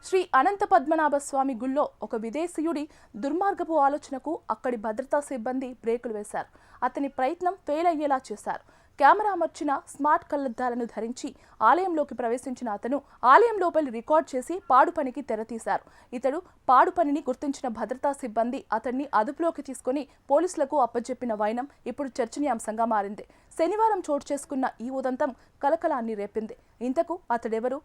శ్రీ అనంత పద్మనాభ స్వామి గుళ్ళో ఒక విదేశీయుడి దుర్మార్గపు ఆలోచనకు అక్కడి భద్రతా సిబ్బంది బ్రేకులు వేశారు. అతని ప్రయత్నం ఫెయిల్ అయ్యేలా చేశారు. కెమెరా అమర్చిన స్మార్ట్ కళ్లద్దాలను ధరించి ఆలయంలోకి ప్రవేశించిన అతను ఆలయం లోపలి రికార్డ్ చేసి పాడు పనికి తెరతీశారు. ఇతడు పాడు పనిని గుర్తించిన భద్రతా సిబ్బంది అతన్ని అదుపులోకి తీసుకుని పోలీసులకు అప్పజెప్పిన వైనం ఇప్పుడు చర్చనీయాంశంగా మారింది. శనివారం చోటు చేసుకున్న ఈ ఉదంతం కలకలాన్ని రేపింది. ఇంతకు అతడెవరు?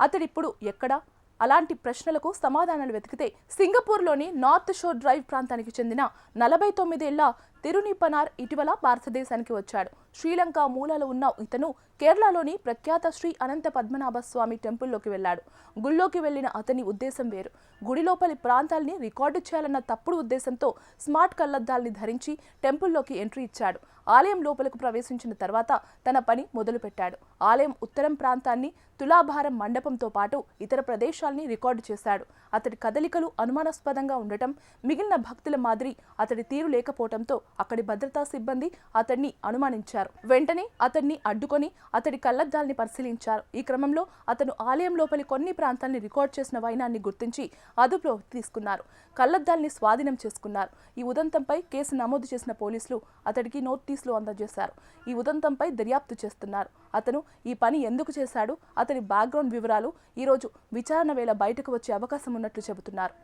అతడిప్పుడు ఎక్కడా? అలాంటి ప్రశ్నలకు సమాధానాలు వెతికితే సింగపూర్లోని నార్త్ షోర్ డ్రైవ్ ప్రాంతానికి చెందిన 49 ఏళ్ల తిరునిపనార్ ఇటీవల భారతదేశానికి వచ్చాడు. శ్రీలంక మూలాలు ఉన్న ఇతను కేరళలోని ప్రఖ్యాత శ్రీ అనంత పద్మనాభ స్వామి టెంపుల్లోకి వెళ్లాడు. గుళ్ళోకి వెళ్లిన అతని ఉద్దేశం వేరు. గుడి లోపలి ప్రాంతాల్ని రికార్డు చేయాలన్న తప్పుడు ఉద్దేశంతో స్మార్ట్ కళ్లద్దాల్ని ధరించి టెంపుల్లోకి ఎంట్రీ ఇచ్చాడు. ఆలయం లోపలకు ప్రవేశించిన తర్వాత తన పని మొదలుపెట్టాడు. ఆలయం ఉత్తరం ప్రాంతాన్ని, తులాభారం మండపంతో పాటు ఇతర ప్రదేశాల్ని రికార్డు చేశాడు. అతడి కదలికలు అనుమానాస్పదంగా ఉండటం, మిగిలిన భక్తుల మాదిరి అతడి తీరు లేకపోవడంతో అక్కడి భద్రతా సిబ్బంది అతడిని అనుమానించారు. వెంటనే అతడిని అడ్డుకొని అతడి కళ్లద్దాల్ని పరిశీలించారు. ఈ క్రమంలో అతను ఆలయం లోపలి కొన్ని ప్రాంతాల్ని రికార్డ్ చేసిన వైనాన్ని గుర్తించి అదుపులోకి తీసుకున్నారు. కళ్లద్దాల్ని స్వాధీనం చేసుకున్నారు. ఈ ఉదంతంపై కేసు నమోదు చేసిన పోలీసులు అతడికి నోటీసులు అందజేశారు. ఈ ఉదంతంపై దర్యాప్తు చేస్తున్నారు. అతను ఈ పని ఎందుకు చేశాడు, అతని బ్యాక్గ్రౌండ్ వివరాలు ఈ రోజు విచారణ వేళ బయటకు వచ్చే అవకాశం ఉన్నట్లు చెబుతున్నారు.